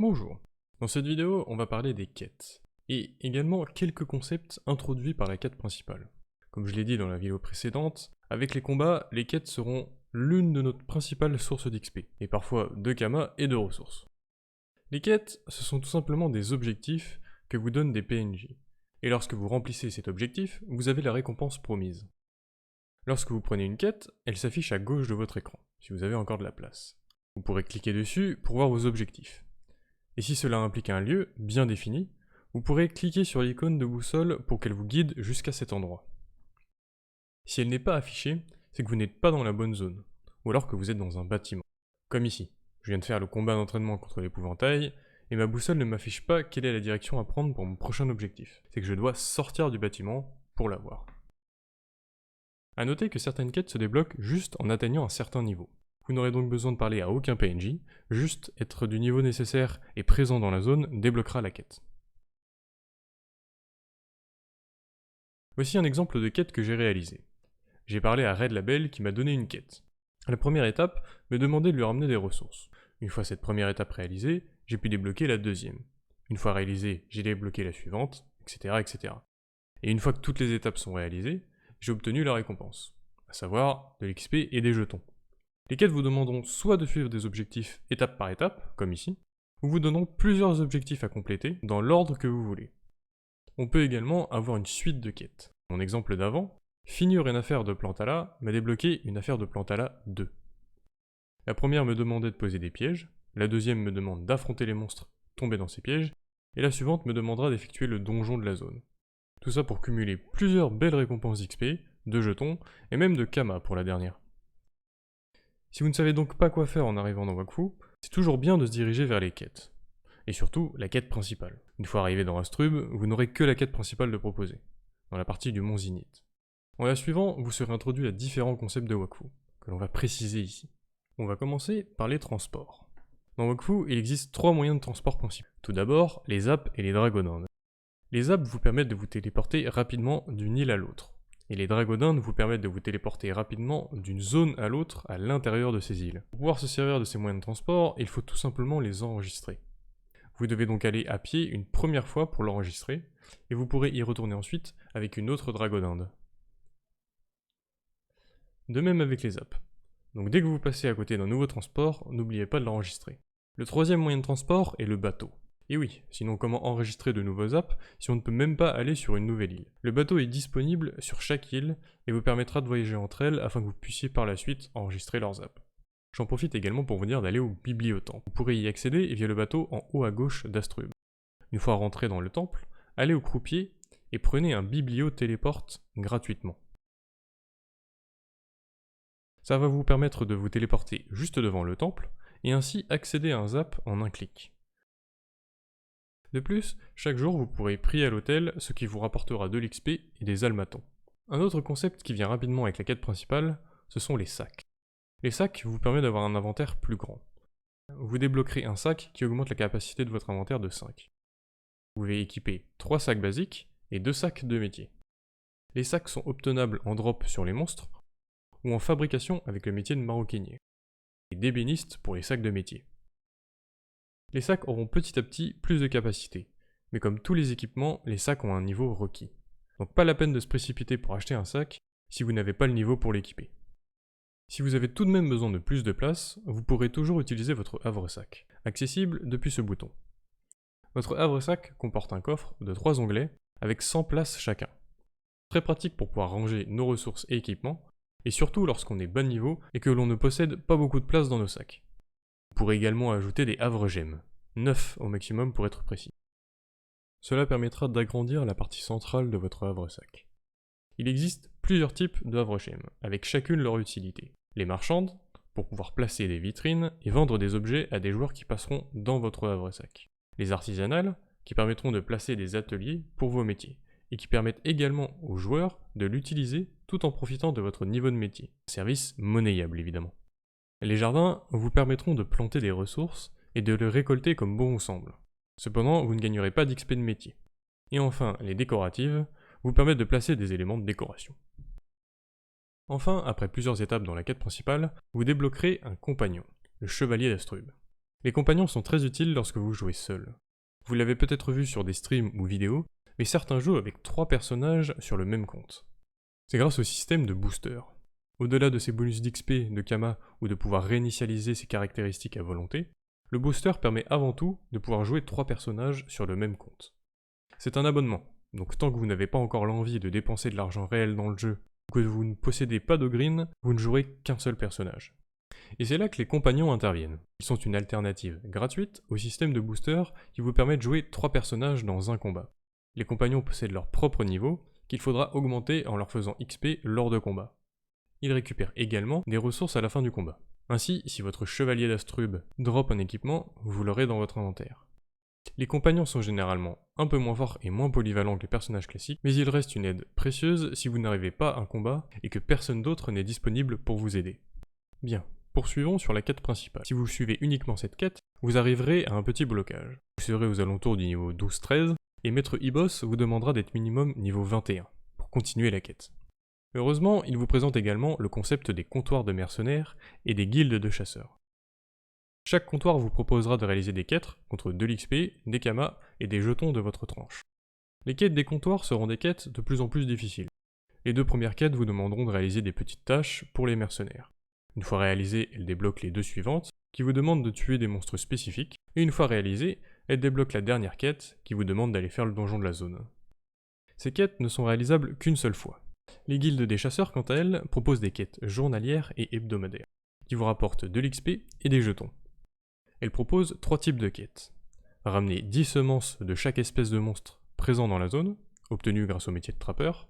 Bonjour. Dans cette vidéo, on va parler des quêtes, et également quelques concepts introduits par la quête principale. Comme je l'ai dit dans la vidéo précédente, avec les combats, les quêtes seront l'une de nos principales sources d'XP, et parfois de Kama et de ressources. Les quêtes, ce sont tout simplement des objectifs que vous donnent des PNJ, et lorsque vous remplissez cet objectif, vous avez la récompense promise. Lorsque vous prenez une quête, elle s'affiche à gauche de votre écran, si vous avez encore de la place. Vous pourrez cliquer dessus pour voir vos objectifs. Et si cela implique un lieu bien défini, vous pourrez cliquer sur l'icône de boussole pour qu'elle vous guide jusqu'à cet endroit. Si elle n'est pas affichée, c'est que vous n'êtes pas dans la bonne zone, ou alors que vous êtes dans un bâtiment. Comme ici, je viens de faire le combat d'entraînement contre l'épouvantail, et ma boussole ne m'affiche pas quelle est la direction à prendre pour mon prochain objectif. C'est que je dois sortir du bâtiment pour l'avoir. A noter que certaines quêtes se débloquent juste en atteignant un certain niveau. Vous n'aurez donc besoin de parler à aucun PNJ, juste être du niveau nécessaire et présent dans la zone débloquera la quête. Voici un exemple de quête que j'ai réalisée. J'ai parlé à Red Label qui m'a donné une quête. La première étape me demandait de lui ramener des ressources. Une fois cette première étape réalisée, j'ai pu débloquer la deuxième. Une fois réalisée, j'ai débloqué la suivante, etc., etc. Et une fois que toutes les étapes sont réalisées, j'ai obtenu la récompense, à savoir de l'XP et des jetons. Les quêtes vous demanderont soit de suivre des objectifs étape par étape, comme ici, ou vous donneront plusieurs objectifs à compléter dans l'ordre que vous voulez. On peut également avoir une suite de quêtes. Mon exemple d'avant, finir une affaire de Plantala m'a débloqué une affaire de Plantala 2. La première me demandait de poser des pièges, la deuxième me demande d'affronter les monstres tombés dans ces pièges, et la suivante me demandera d'effectuer le donjon de la zone. Tout ça pour cumuler plusieurs belles récompenses d'XP, de jetons, et même de Kama pour la dernière. Si vous ne savez donc pas quoi faire en arrivant dans Wakfu, c'est toujours bien de se diriger vers les quêtes. Et surtout, la quête principale. Une fois arrivé dans Astrub, vous n'aurez que la quête principale de proposer, dans la partie du Mont Zinith. En la suivant, vous serez introduit à différents concepts de Wakfu, que l'on va préciser ici. On va commencer par les transports. Dans Wakfu, il existe 3 moyens de transport principaux. Tout d'abord, les apps et les dragonins. Les apps vous permettent de vous téléporter rapidement d'une île à l'autre. Et les dragodindes vous permettent de vous téléporter rapidement d'une zone à l'autre à l'intérieur de ces îles. Pour pouvoir se servir de ces moyens de transport, il faut tout simplement les enregistrer. Vous devez donc aller à pied une première fois pour l'enregistrer, et vous pourrez y retourner ensuite avec une autre dragodinde. De même avec les apps. Donc dès que vous passez à côté d'un nouveau transport, n'oubliez pas de l'enregistrer. Le troisième moyen de transport est le bateau. Et oui, sinon comment enregistrer de nouveaux apps si on ne peut même pas aller sur une nouvelle île? Le bateau est disponible sur chaque île et vous permettra de voyager entre elles afin que vous puissiez par la suite enregistrer leurs apps. J'en profite également pour vous dire d'aller au bibliotemple. Vous pourrez y accéder via le bateau en haut à gauche d'Astrub. Une fois rentré dans le temple, allez au croupier et prenez un biblio-téléporte gratuitement. Ça va vous permettre de vous téléporter juste devant le temple et ainsi accéder à un zap en un clic. De plus, chaque jour vous pourrez prier à l'hôtel, ce qui vous rapportera de l'XP et des almatons. Un autre concept qui vient rapidement avec la quête principale, ce sont les sacs. Les sacs vous permettent d'avoir un inventaire plus grand. Vous débloquerez un sac qui augmente la capacité de votre inventaire de 5. Vous pouvez équiper 3 sacs basiques et 2 sacs de métier. Les sacs sont obtenables en drop sur les monstres ou en fabrication avec le métier de maroquinier, et d'ébéniste pour les sacs de métier. Les sacs auront petit à petit plus de capacité, mais comme tous les équipements, les sacs ont un niveau requis. Donc pas la peine de se précipiter pour acheter un sac si vous n'avez pas le niveau pour l'équiper. Si vous avez tout de même besoin de plus de place, vous pourrez toujours utiliser votre havre-sac, accessible depuis ce bouton. Votre havre-sac comporte un coffre de 3 onglets avec 100 places chacun. Très pratique pour pouvoir ranger nos ressources et équipements, et surtout lorsqu'on est bas niveau et que l'on ne possède pas beaucoup de place dans nos sacs. Vous pourrez également ajouter des havres-gemmes, 9 au maximum pour être précis. Cela permettra d'agrandir la partie centrale de votre havre-sac. Il existe plusieurs types de havre-gemmes, avec chacune leur utilité. Les marchandes, pour pouvoir placer des vitrines et vendre des objets à des joueurs qui passeront dans votre havre-sac. Les artisanales, qui permettront de placer des ateliers pour vos métiers, et qui permettent également aux joueurs de l'utiliser tout en profitant de votre niveau de métier. Service monnayable évidemment. Les jardins vous permettront de planter des ressources et de les récolter comme bon vous semble. Cependant, vous ne gagnerez pas d'XP de métier. Et enfin, les décoratives vous permettent de placer des éléments de décoration. Enfin, après plusieurs étapes dans la quête principale, vous débloquerez un compagnon, le chevalier d'Astrub. Les compagnons sont très utiles lorsque vous jouez seul. Vous l'avez peut-être vu sur des streams ou vidéos, mais certains jouent avec 3 personnages sur le même compte. C'est grâce au système de booster. Au-delà de ses bonus d'XP, de Kama ou de pouvoir réinitialiser ses caractéristiques à volonté, le booster permet avant tout de pouvoir jouer 3 personnages sur le même compte. C'est un abonnement, donc tant que vous n'avez pas encore l'envie de dépenser de l'argent réel dans le jeu, ou que vous ne possédez pas de green, vous ne jouerez qu'un seul personnage. Et c'est là que les compagnons interviennent. Ils sont une alternative gratuite au système de booster qui vous permet de jouer 3 personnages dans un combat. Les compagnons possèdent leur propre niveau, qu'il faudra augmenter en leur faisant XP lors de combats. Ils récupèrent également des ressources à la fin du combat. Ainsi, si votre chevalier d'Astrub drop un équipement, vous l'aurez dans votre inventaire. Les compagnons sont généralement un peu moins forts et moins polyvalents que les personnages classiques, mais ils restent une aide précieuse si vous n'arrivez pas à un combat et que personne d'autre n'est disponible pour vous aider. Bien, poursuivons sur la quête principale. Si vous suivez uniquement cette quête, vous arriverez à un petit blocage. Vous serez aux alentours du niveau 12-13, et Maître Ibos vous demandera d'être minimum niveau 21, pour continuer la quête. Heureusement, il vous présente également le concept des comptoirs de mercenaires et des guildes de chasseurs. Chaque comptoir vous proposera de réaliser des quêtes contre de l'XP, des kamas et des jetons de votre tranche. Les quêtes des comptoirs seront des quêtes de plus en plus difficiles. Les 2 premières quêtes vous demanderont de réaliser des petites tâches pour les mercenaires. Une fois réalisées, elles débloquent les 2 suivantes, qui vous demandent de tuer des monstres spécifiques, et une fois réalisées, elles débloquent la dernière quête, qui vous demande d'aller faire le donjon de la zone. Ces quêtes ne sont réalisables qu'une seule fois. Les guildes des chasseurs, quant à elles, proposent des quêtes journalières et hebdomadaires, qui vous rapportent de l'XP et des jetons. Elles proposent 3 types de quêtes. Ramener 10 semences de chaque espèce de monstre présent dans la zone, obtenues grâce au métier de trappeur.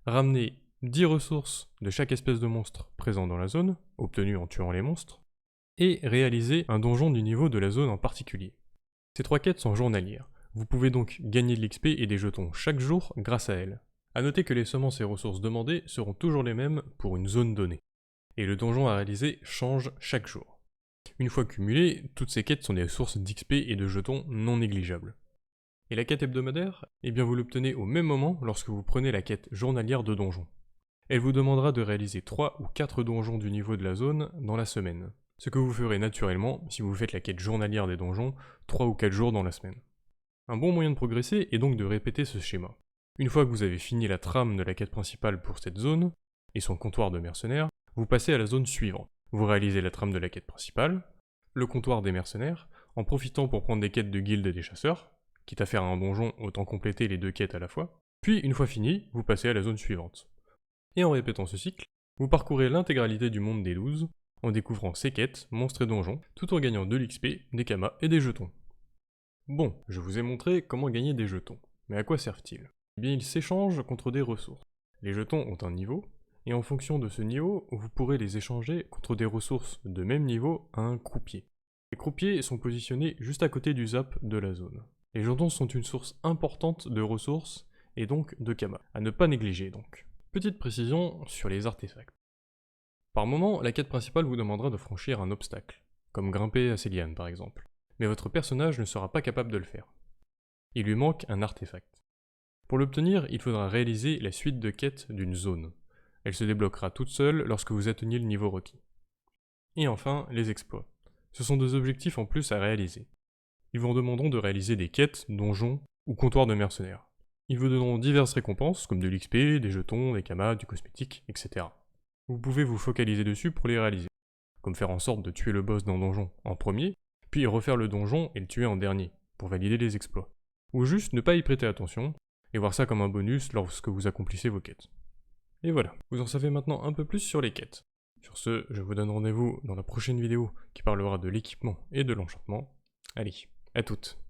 Ramener 10 ressources de chaque espèce de monstre présent dans la zone, obtenues en tuant les monstres. Et réaliser un donjon du niveau de la zone en particulier. Ces 3 quêtes sont journalières. Vous pouvez donc gagner de l'XP et des jetons chaque jour grâce à elles. A noter que les semences et ressources demandées seront toujours les mêmes pour une zone donnée. Et le donjon à réaliser change chaque jour. Une fois cumulées, toutes ces quêtes sont des sources d'XP et de jetons non négligeables. Et la quête hebdomadaire, eh bien vous l'obtenez au même moment lorsque vous prenez la quête journalière de donjon. Elle vous demandera de réaliser 3 ou 4 donjons du niveau de la zone dans la semaine. Ce que vous ferez naturellement si vous faites la quête journalière des donjons 3 ou 4 jours dans la semaine. Un bon moyen de progresser est donc de répéter ce schéma. Une fois que vous avez fini la trame de la quête principale pour cette zone, et son comptoir de mercenaires, vous passez à la zone suivante. Vous réalisez la trame de la quête principale, le comptoir des mercenaires, en profitant pour prendre des quêtes de guilde des chasseurs, quitte à faire un donjon, autant compléter les 2 quêtes à la fois, puis une fois fini, vous passez à la zone suivante. Et en répétant ce cycle, vous parcourez l'intégralité du monde des 12, en découvrant ses quêtes, monstres et donjons, tout en gagnant de l'XP, des kamas et des jetons. Bon, je vous ai montré comment gagner des jetons, mais à quoi servent-ils ? Eh bien ils s'échangent contre des ressources. Les jetons ont un niveau, et en fonction de ce niveau, vous pourrez les échanger contre des ressources de même niveau à un croupier. Les croupiers sont positionnés juste à côté du zap de la zone. Les jetons sont une source importante de ressources, et donc de kamas, à ne pas négliger donc. Petite précision sur les artefacts. Par moment, la quête principale vous demandera de franchir un obstacle, comme grimper à ces lianes par exemple. Mais votre personnage ne sera pas capable de le faire. Il lui manque un artefact. Pour l'obtenir, il faudra réaliser la suite de quêtes d'une zone. Elle se débloquera toute seule lorsque vous atteignez le niveau requis. Et enfin, les exploits. Ce sont des objectifs en plus à réaliser. Ils vous demanderont de réaliser des quêtes, donjons ou comptoirs de mercenaires. Ils vous donneront diverses récompenses, comme de l'XP, des jetons, des kamas, du cosmétique, etc. Vous pouvez vous focaliser dessus pour les réaliser, comme faire en sorte de tuer le boss d'un donjon en premier, puis refaire le donjon et le tuer en dernier, pour valider les exploits. Ou juste ne pas y prêter attention, et voir ça comme un bonus lorsque vous accomplissez vos quêtes. Et voilà, vous en savez maintenant un peu plus sur les quêtes. Sur ce, je vous donne rendez-vous dans la prochaine vidéo qui parlera de l'équipement et de l'enchantement. Allez, à toutes.